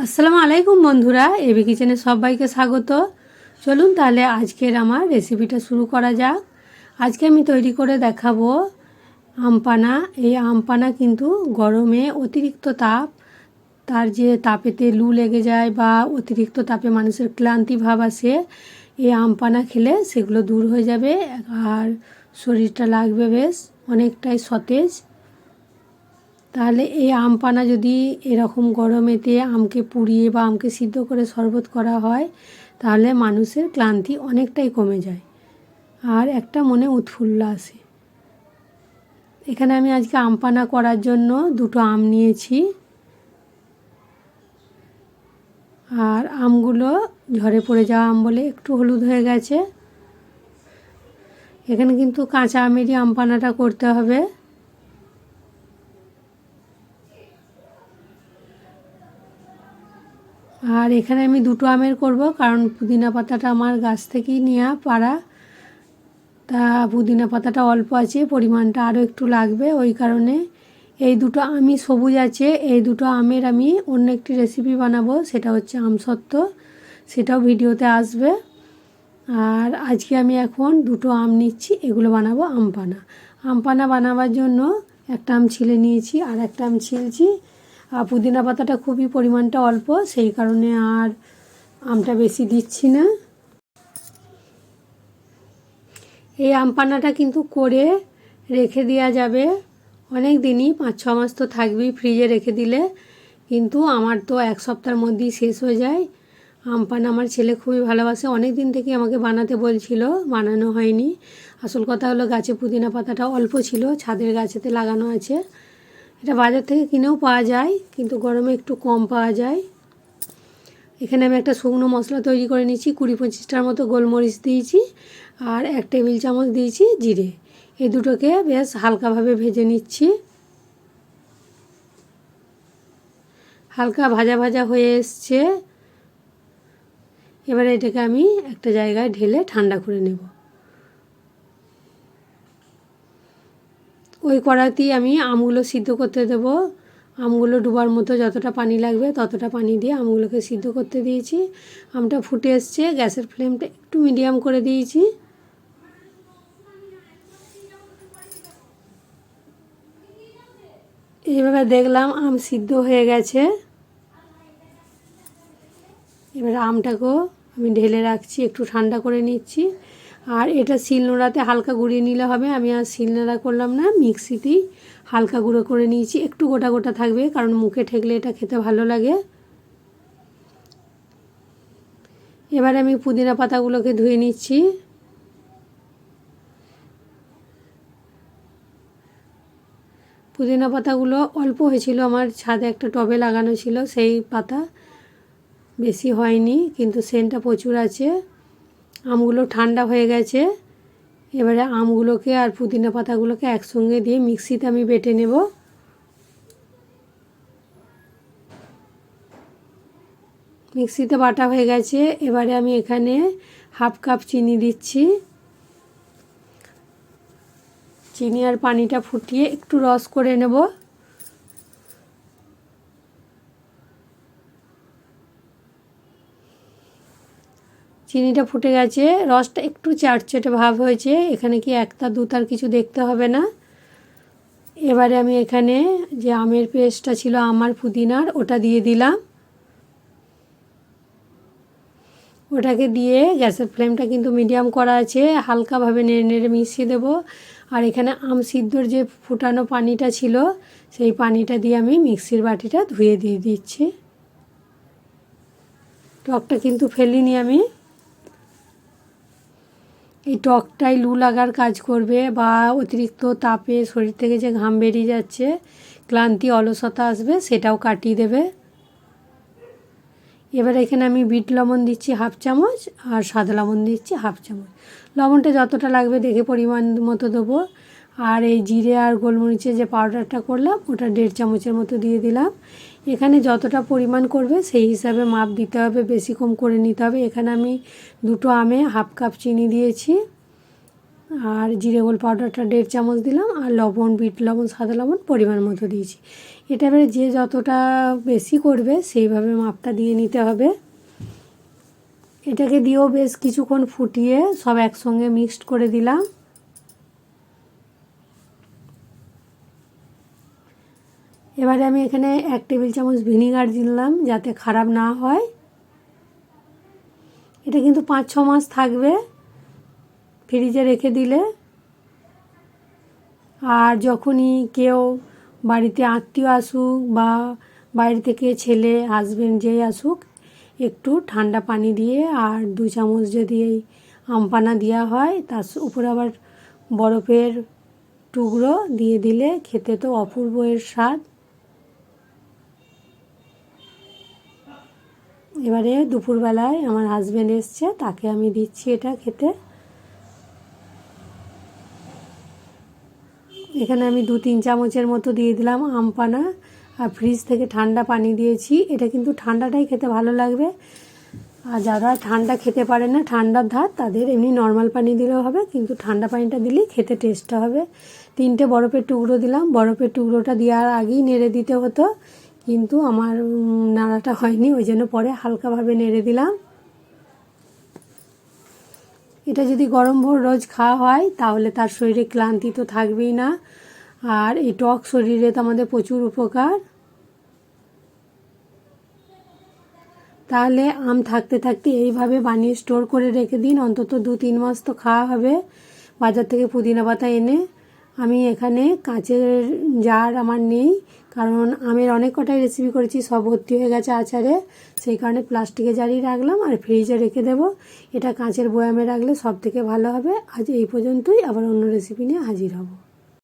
আসসালামু আলাইকুম বন্ধুরা, এবি কিচেনে সবাইকে স্বাগত। চলুন তাহলে আজকের আমার রেসিপিটা শুরু করা যাক। আজকে আমি তৈরি করে দেখাবো আমপানা। এই আমপানা কিন্তু গরমে অতিরিক্ত তাপ, তার যে তাপেতে লু লেগে যায় বা অতিরিক্ত তাপে মানুষের ক্লান্তি ভাব আসে, এই আমপানা খেলে সেগুলো দূর হয়ে যাবে আর শরীরটা লাগবে বেশ অনেকটাই সতেজ। তাহলে এই আম পানা যদি এরকম গরমেতে আমকে পুড়িয়ে বা আমকে সিদ্ধ করে শরবত করা হয়, তাহলে মানুষের ক্লান্তি অনেকটাই কমে যায় আর একটা মনে উৎফুল্ল আসে। এখানে আমি আজকে আম পানা করার জন্য দুটো আম নিয়েছি আর আমগুলো ঝরে পড়ে যাওয়া আম বলে একটু হলুদ হয়ে গেছে। এখানে কিন্তু কাঁচা আমেরই আম পানাটা করতে হবে। আর এখানে আমি দুটো আমের করব, কারণ পুদিনা পাতাটা আমার গাছ থেকেই নেওয়া পাড়া, তা পুদিনা পাতাটা অল্প আছে, পরিমাণটা আরও একটু লাগবে। ওই কারণে এই দুটো আমই সবুজ আছে। এই দুটো আমের আমি অন্য একটি রেসিপি বানাবো, সেটা হচ্ছে আমসত্ত্ব, সেটাও ভিডিওতে আসবে। আর আজকে আমি এখন দুটো আম নিচ্ছি, এগুলো বানাবো আমপানা। আমপানা বানাবার জন্য একটা আম ছিলে নিয়েছি আর একটা আম ছিলছি। আর পুদিনা পাতাটা খুবই পরিমাণটা অল্প, সেই কারণে আর আমটা বেশি দিচ্ছি না। এই আমপানাটা কিন্তু করে রেখে দেওয়া যাবে অনেক দিনই, 5-6 মাস তো থাকবেই ফ্রিজে রেখে দিলে, কিন্তু আমার তো এক সপ্তাহের মধ্যেই শেষ হয়ে যায়। আমপানা আমার ছেলে খুবই ভালোবাসে, অনেক দিন থেকে আমাকে বানাতে বলছিল, বানানো হয়নি। আসল কথা হলো গাছে পুদিনা পাতাটা অল্প ছিল, ছাদের গাছেতে লাগানো আছে। এটা বাজার থেকে কিনেও পাওয়া যায়, কিন্তু গরমে একটু কম পাওয়া যায়। এখানে আমি একটা শুকনো মশলা তৈরি করে নিচ্ছি, 20-25টার মতো গোলমরিচ দিয়েছি আর 1 টেবিল চামচ দিয়েছি জিরে। এই দুটোকে বেশ হালকাভাবে ভেজে নিচ্ছি। হালকা ভাজা ভাজা হয়ে এসছে। এবারে এটাকে আমি একটা জায়গায় ঢেলে ঠান্ডা করে নেব। ওই কড়াতেই আমি আমগুলো সিদ্ধ করতে দেব। আমগুলো ডুবার মতো যতটা পানি লাগবে ততটা পানি দিয়ে আমগুলোকে সিদ্ধ করতে দিয়েছি। আমটা ফুটে এসছে, গ্যাসের ফ্লেমটা একটু মিডিয়াম করে দিয়েছি। এইভাবে দেখলাম আম সিদ্ধ হয়ে গেছে। এবার আমটাকেও আমি ঢেলে রাখছি, একটু ঠান্ডা করে নিচ্ছি। আর এটা শিলনোড়াতে হালকা গুঁড়িয়ে নিলে হবে, আমি আর শিলনোড়া করলাম না, মিক্সিতেই হালকা গুঁড়ো করে নিয়েছি। একটু গোটা গোটা থাকবে, কারণ মুখে ঠেকলে এটা খেতে ভালো লাগে। এবারে আমি পুদিনা পাতাগুলোকে ধুয়ে নিচ্ছি। পুদিনা পাতাগুলো অল্প হয়েছিল, আমার ছাদে একটা টবে লাগানো ছিল সেই পাতা, বেশি হয়নি, কিন্তু সেন্টটা প্রচুর আছে। আমগুলো ঠান্ডা হয়ে গেছে। এবারে আমগুলোকে আর পুদিনা পাতাগুলোকে একসঙ্গে দিয়ে মিক্সিতে আমি বেটে নেব। মিক্সিতে বাটা হয়ে গেছে। এবারে আমি এখানে 1/2 কাপ চিনি দিচ্ছি। চিনি আর পানিটা ফুটিয়ে একটু রস করে নেব। চিনিটা ফুটে গেছে, রসটা একটু চাটচেটে ভাব হয়েছে। এখানে কি একটা দুতার কিছু দেখতে হবে না। এবারে আমি এখানে যে আমের পেস্টটা ছিল আমার পুদিনার, ওটা দিয়ে দিলাম। ওটাকে দিয়ে গ্যাসের ফ্লেমটা কিন্তু মিডিয়াম করা আছে, হালকাভাবে নেড়ে নেড়ে মিশিয়ে দেব। আর এখানে আম সিদ্ধর যে ফুটানো পানিটা ছিল, সেই পানিটা দিয়ে আমি মিক্সির বাটিটা ধুয়ে দিয়ে দিচ্ছি। টকটা কিন্তু ফেলিনি আমি। এই টকটাই লু লাগার কাজ করবে, বা অতিরিক্ত তাপে শরীর থেকে যে ঘাম বেরিয়ে যাচ্ছে, ক্লান্তি অলসতা আসবে, সেটাও কাটিয়ে দেবে। এবার এখানে আমি বিট লবণ দিচ্ছি 1/2 চামচ আর সাদা লবণ দিচ্ছি 1/2 চামচ। লবণটা যতটা লাগবে দেখে পরিমাণ মতো দেবো। আর এই জিরে আর গোলমরিচের যে পাউডারটা করলাম, ওটা 1.5 চামচের মতো দিয়ে দিলাম। এখানে যতটা পরিমাণ করবে সেই হিসাবে মাপ দিতে হবে, বেশি কম করে নিতে হবে। এখানে আমি দুটো আমে 1/2 কাপ চিনি দিয়েছি। আর জিরে গোল পাউডারটা 1.5 চামচ দিলাম, আর লবণ, বিট লবণ, সাদা লবণ পরিমাণ মতো দিয়েছি। এটা এবারে যে যতটা বেশি করবে সেইভাবে মাপটা দিয়ে নিতে হবে। এটাকে দিয়েও বেশ কিছুক্ষণ ফুটিয়ে সব একসঙ্গে মিক্সড করে দিলাম। এবারে আমি এখানে 1 টেবিল চামচ ভিনিগার দিলাম যাতে খারাপ না হয়। এটা কিন্তু 5-6 মাস থাকবে ফ্রিজে রেখে দিলে। আর যখনই কেউ বাড়িতে আত্মীয় আসুক বা বাইরে থেকে ছেলে হাজবেন্ড যেই আসুক, একটু ঠান্ডা পানি দিয়ে আর 2 চামচ যদি এই আমপানা দেওয়া হয়, তার উপরে আবার বরফের টুকরো দিয়ে দিলে খেতে তো অপূর্ব এর স্বাদ। এবারে দুপুরবেলায় আমার হাজবেন্ড এসছে, তাকে আমি দিচ্ছি এটা খেতে। এখানে আমি 2-3 চামচের মতো দিয়ে দিলাম আমপানা, আর ফ্রিজ থেকে ঠান্ডা পানি দিয়েছি। এটা কিন্তু ঠান্ডাটাই খেতে ভালো লাগবে। আর যারা ঠান্ডা খেতে পারে না, ঠান্ডার ধাত, তাদের এমনি নর্মাল পানি দিলেও হবে, কিন্তু ঠান্ডা পানিটা দিলেই খেতে টেস্টটা হবে। 3টে বরফের টুকরো দিলাম। বরফের টুকরোটা দেওয়ার আগেই নেড়ে দিতে হতো, কিন্তু আমার নাড়াটা হয়নি, ওই জন্য পরে হালকাভাবে নেড়ে দিলাম। এটা যদি গরম ভোর রোজ খাওয়া হয় তাহলে তার শরীরে ক্লান্তি তো থাকবেই না, আর এই টক শরীরে তো আমাদের প্রচুর উপকার। তাহলে আম থাকতে থাকতে এইভাবে বানিয়ে স্টোর করে রেখে দিন, অন্তত 2-3 মাস তো খাওয়া হবে। বাজার থেকে পুদিনা পাতা এনে, আমি এখানে কাঁচের জার আমার নেই, কারণ আমের অনেক কটাই রেসিপি করেছি, সব ভর্তি হয়ে গেছে আচারে, সেই কারণে প্লাস্টিকের জারই রাখলাম আর ফ্রিজে রেখে দেবো। এটা কাঁচের বয়ামে রাখলে সব থেকে ভালো হবে। আজ এই পর্যন্তই, আবার অন্য রেসিপি নিয়ে হাজির হব।